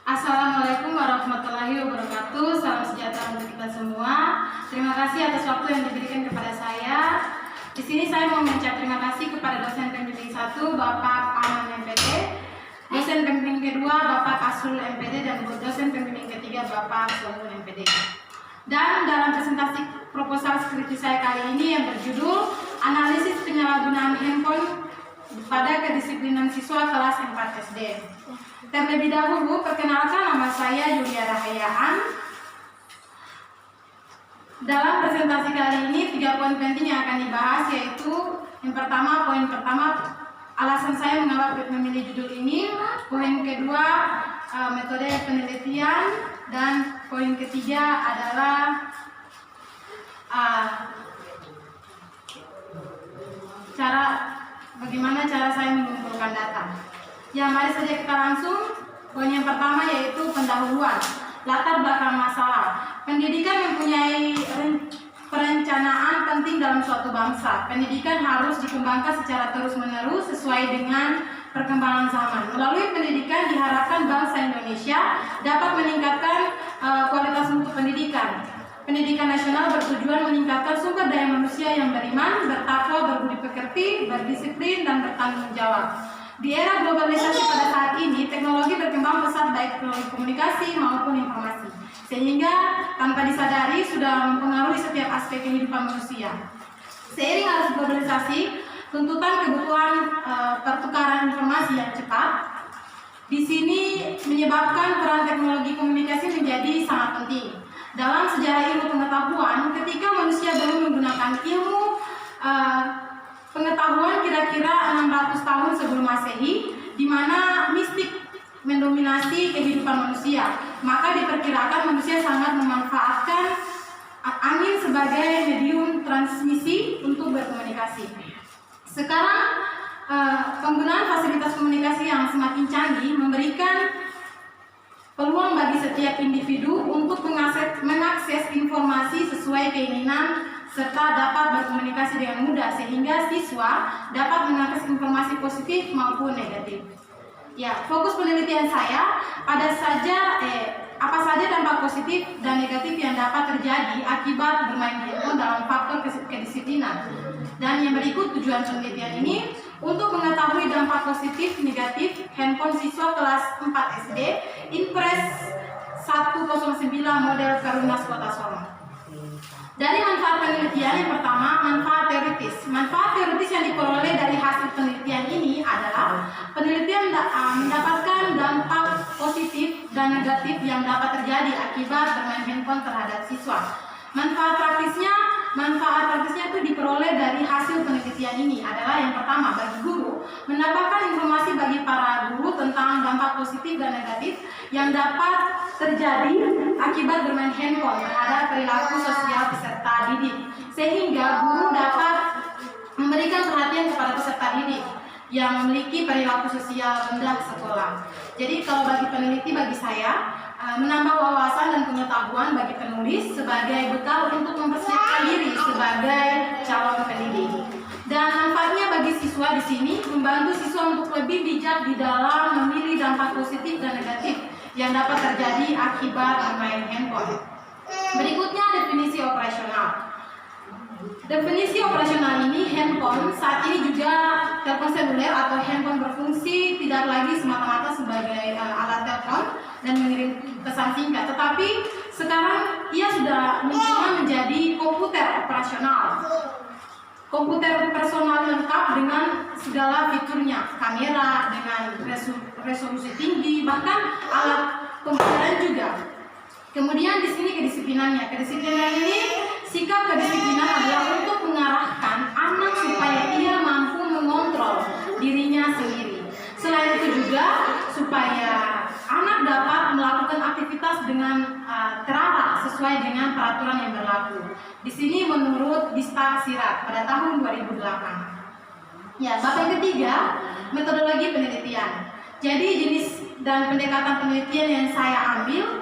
Assalamualaikum warahmatullahi wabarakatuh. Salam sejahtera untuk kita semua. Terima kasih atas waktu yang diberikan kepada saya. Di sini saya mau mengucap terima kasih kepada dosen pembimbing 1 Bapak Aman MPD, dosen pembimbing kedua Bapak Kasrul MPD, dan dosen pembimbing ketiga Bapak Somun MPD. Dan dalam presentasi proposal skripsi saya kali ini yang berjudul Analisis Penyalahgunaan Handphone pada Kedisiplinan Siswa Kelas 4 SD. Terlebih dahulu, perkenalkan, nama saya Yulia Rahayaan. Dalam presentasi kali ini, 3 poin penting yang akan dibahas, yaitu poin pertama, alasan saya mengapa memilih judul ini. Poin kedua, metode penelitian. Dan poin ketiga adalah bagaimana cara saya mengumpulkan data. Ya, mari saja kita langsung. Poin yang pertama yaitu pendahuluan, latar belakang masalah. Pendidikan mempunyai perencanaan penting dalam suatu bangsa. Pendidikan harus dikembangkan secara terus-menerus sesuai dengan perkembangan zaman. Melalui pendidikan diharapkan bangsa Indonesia dapat meningkatkan kualitas mutu pendidikan. Pendidikan nasional bertujuan meningkatkan sumber daya manusia yang beriman, bertakwa, berbudi pekerti, berdisiplin, dan bertanggung jawab. Di era globalisasi pada saat ini, teknologi berkembang pesat baik melalui komunikasi maupun informasi, sehingga tanpa disadari sudah mempengaruhi setiap aspek kehidupan manusia. Seiring arus globalisasi, tuntutan kebutuhan pertukaran informasi yang cepat di sini menyebabkan peran teknologi komunikasi menjadi sangat penting. Dalam sejarah ilmu pengetahuan, ketika manusia belum menggunakan ilmu pengetahuan kira-kira 600 tahun sebelum Masehi, di mana mistik mendominasi kehidupan manusia, maka diperkirakan manusia sangat memanfaatkan angin sebagai medium transmisi untuk berkomunikasi. Sekarang penggunaan fasilitas komunikasi yang semakin canggih memberikan peluang bagi setiap individu untuk mengakses informasi sesuai keinginan serta dapat berkomunikasi dengan mudah, sehingga siswa dapat mengakses informasi positif maupun negatif. Ya, fokus penelitian saya apa saja dampak positif dan negatif yang dapat terjadi akibat bermain handphone dalam faktor kedisiplinan. Dan yang berikut tujuan penelitian ini untuk mengetahui dampak positif negatif handphone siswa kelas 4 SD Inpres 109 model Perumnas Kota Sorong. Dari manfaat penelitian, yang pertama, manfaat teoritis. Manfaat teoritis yang diperoleh dari hasil penelitian ini adalah penelitian mendapatkan dampak positif dan negatif yang dapat terjadi akibat bermain handphone terhadap siswa. Manfaat praktisnya itu diperoleh dari hasil penelitian ini adalah yang pertama, bagi guru mendapatkan informasi bagi para guru tentang dampak positif dan negatif yang dapat terjadi akibat bermain handphone terhadap perilaku sosial peserta didik, sehingga guru dapat memberikan perhatian kepada peserta didik yang memiliki perilaku sosial rendah sekolah. Jadi kalau bagi peneliti, bagi saya, menambah wawasan dan pengetahuan bagi penulis sebagai bekal untuk mempersiapkan diri sebagai calon pendidik. Dan manfaatnya bagi siswa di sini membantu siswa untuk lebih bijak di dalam memilih dampak positif dan negatif yang dapat terjadi akibat bermain handphone. Berikutnya definisi operasional. Definisi operasional ini, handphone saat ini juga telepon seluler atau handphone berfungsi tidak lagi semata-mata sebagai alat telepon dan mengirim pesan singkat, tetapi sekarang ia sudah menjadi komputer operasional. Komputer personal lengkap dengan segala fiturnya, kamera dengan resolusi tinggi, bahkan alat pembelajaran juga. Kemudian di sini kedisiplinannya. Kedisiplinan ini, sikap kedisiplinan adalah untuk mengarahkan anak supaya ia mampu mengontrol dirinya sendiri. Selain itu juga supaya anak dapat melakukan aktivitas dengan terarah sesuai dengan peraturan yang berlaku. Di sini menurut Dista Sirat pada tahun 2008. Ya, bab yang ketiga, metodologi penelitian. Jadi jenis dan pendekatan penelitian yang saya ambil,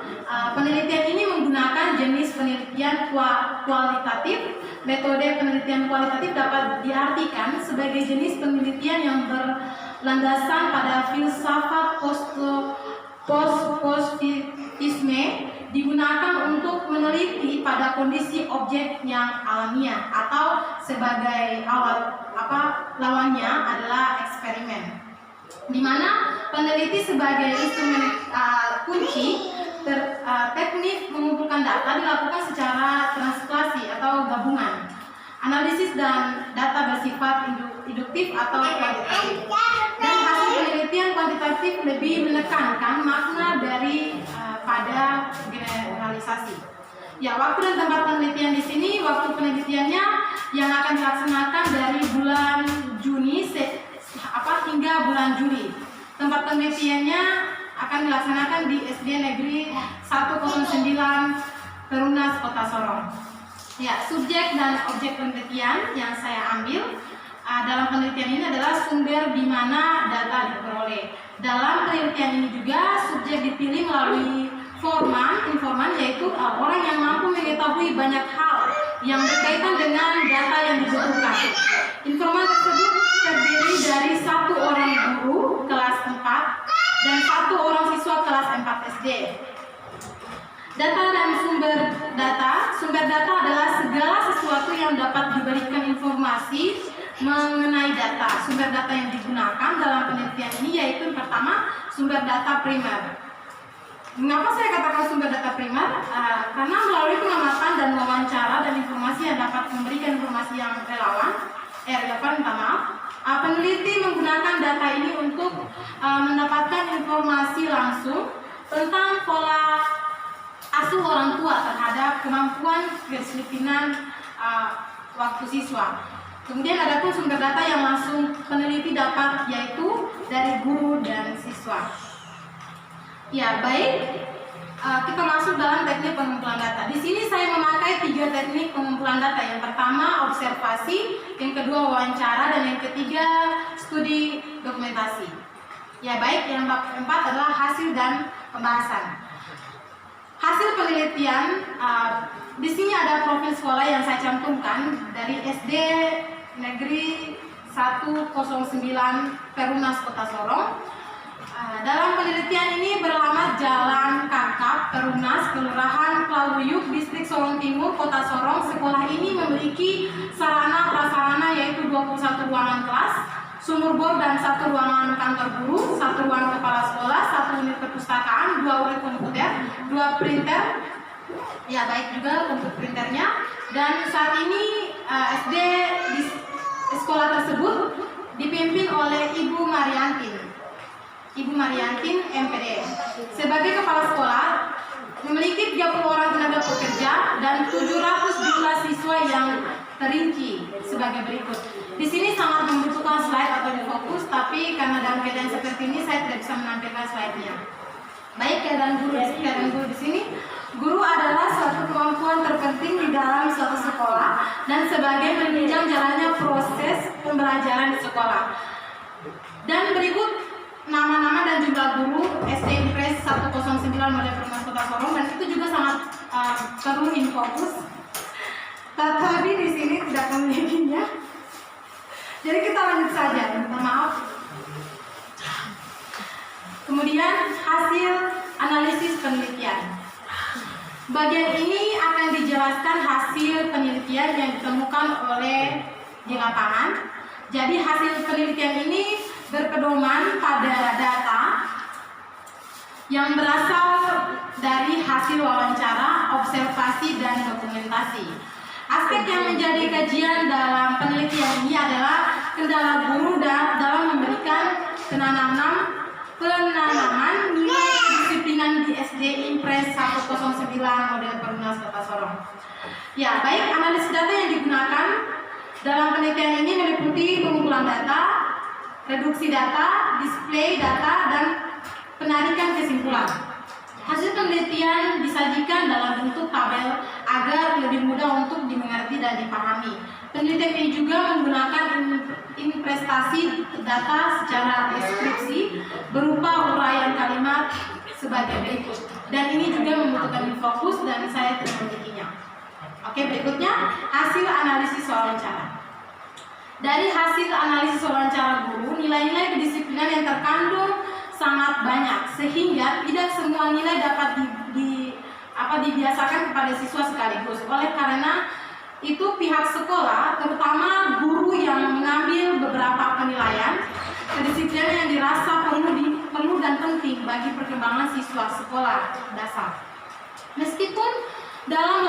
penelitian ini menggunakan jenis penelitian kualitatif. Metode penelitian kualitatif dapat diartikan sebagai jenis penelitian yang berlandasan pada filsafat positivisme digunakan untuk meneliti pada kondisi objek yang alamiah atau sebagai lawannya adalah eksperimen, di mana peneliti sebagai instrumen kunci teknik mengumpulkan data dilakukan secara translasi atau gabungan. Analisis dan data bersifat induktif atau kualitatif. Dan hasil penelitian kuantitatif lebih menekankan makna dari pada generalisasi. Ya, waktu dan tempat penelitian di sini, waktu penelitiannya yang akan dilaksanakan dari bulan Juni hingga bulan Juli. Tempat penelitiannya akan dilaksanakan di SD Negeri 109 Perumnas Kota Sorong. Ya, subjek dan objek penelitian yang saya ambil dalam penelitian ini adalah sumber di mana data diperoleh. Dalam penelitian ini juga subjek dipilih melalui informan yaitu orang yang mampu mengetahui banyak hal yang berkaitan dengan data yang dibutuhkan. Informan tersebut terdiri dari 1 orang guru kelas 4 dan 1 orang siswa kelas 4 SD. Data dan sumber data adalah segala sesuatu yang dapat diberikan informasi mengenai data. Sumber data yang digunakan dalam penelitian ini yaitu pertama sumber data primer. Mengapa saya katakan sumber data primer? Karena melalui pengamatan dan wawancara dan informasi yang dapat memberikan informasi yang relevan, peneliti menggunakan data ini untuk mendapatkan informasi langsung tentang pola asuh orang tua terhadap kemampuan kedisiplinan waktu siswa. Kemudian ada pun sumber data yang langsung peneliti dapat yaitu dari guru dan siswa. Ya, baik. Kita masuk dalam teknik pengumpulan data. Di sini saya memakai 3 teknik pengumpulan data. Yang pertama observasi, yang kedua wawancara, dan yang ketiga studi dokumentasi. Ya, baik. Yang keempat adalah hasil dan pembahasan. Hasil penelitian, di sini ada profil sekolah yang saya cantumkan dari SD Negeri 109 Perumnas Kota Sorong. Dalam penelitian ini beralamat Jalan Kakap, Perumnas, Kelurahan Klauyuk, Distrik Sorong Timur, Kota Sorong. Sekolah ini memiliki sarana prasarana yaitu 21 ruangan kelas, sumur bor dan 1 ruangan kantor guru, 1 ruangan kepala sekolah, 1 unit perpustakaan, 2 unit komputer, 2 printer. Ya, baik juga untuk printernya. Dan saat ini SD di sekolah tersebut dipimpin oleh Ibu Mariantin MPD. Sebagai kepala sekolah memiliki 30 orang tenaga pekerja dan 700 jumlah siswa yang terinci sebagai berikut. Di sini sangat membutuhkan slide atau difokus, tapi karena dalam keadaan seperti ini saya tidak bisa menampilkan slide-nya. Baik, keadaan guru di sini. Guru adalah suatu kemampuan terpenting di dalam suatu sekolah dan sebagai penunjang jalannya proses pembelajaran di sekolah. Dan berikut nama-nama dan jumlah guru SD Impres 109 Model Perumnas Kota Sorong, dan itu juga sangat perlu infokus. Tapi di sini tidak memilikinya. Jadi kita lanjut saja, minta maaf. Kemudian hasil analisis penelitian. Bagian ini akan dijelaskan hasil penelitian yang ditemukan di lapangan. Jadi hasil penelitian ini berpedoman pada data yang berasal dari hasil wawancara, observasi, dan dokumentasi. Aspek yang menjadi kajian dalam penelitian ini adalah kendala guru dalam memberikan penanaman nilai kedisiplinan di SD Impres 109 Model Perumnas Kota Sorong. Ya, baik, analisis data yang digunakan dalam penelitian ini meliputi pengumpulan data, reduksi data, display data, dan penarikan kesimpulan. Hasil penelitian disajikan dalam bentuk tabel agar lebih mudah untuk dimengerti dan dipahami. Penelitian ini juga menggunakan investasi data secara deskripsi berupa uraian kalimat sebagai berikut. Dan ini juga membutuhkan fokus dan saya tidak memilikinya. Oke, berikutnya hasil analisis wawancara. Dari hasil analisis wawancara guru, nilai-nilai kedisiplinan yang terkandung sangat banyak, sehingga tidak semua nilai dapat dibiasakan kepada siswa sekaligus. Oleh karena itu pihak sekolah, terutama guru yang mengambil beberapa penilaian, kedisiplinan yang dirasa perlu dan penting bagi perkembangan siswa sekolah dasar. Meskipun dalam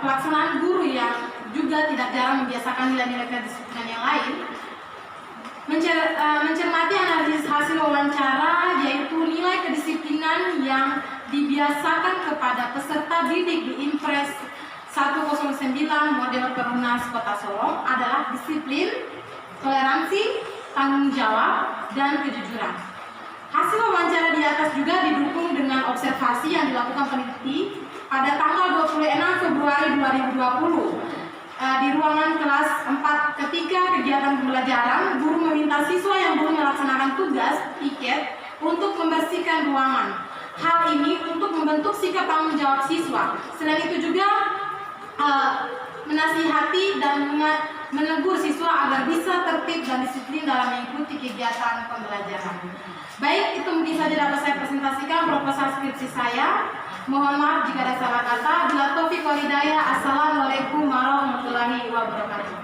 pelaksanaan guru yang juga tidak jarang membiasakan nilai-nilai kedisiplinan yang lain, mencermati analisis hasil wawancara, yaitu nilai kedisiplinan yang dibiasakan kepada peserta didik di Impres 109 model Perumnas Kota Sorong adalah disiplin, toleransi, tanggung jawab, dan kejujuran. Hasil wawancara di atas juga didukung dengan observasi yang dilakukan peneliti pada tanggal 26 Februari 2020 di ruangan kelas 4 ketika kegiatan pembelajaran. Guru meminta siswa yang belum melaksanakan tugas piket untuk membersihkan ruangan. Hal ini untuk membentuk sikap tanggung jawab siswa. Selain itu juga menasihati dan menegur siswa agar bisa tertib dan disiplin dalam mengikuti kegiatan pembelajaran. Baik, itu mungkin saja dapat saya presentasikan proposal skripsi saya. Mohon maaf jika ada salah kata. Bila taufiq wal hidayah. Assalamualaikum warahmatullahi wabarakatuh.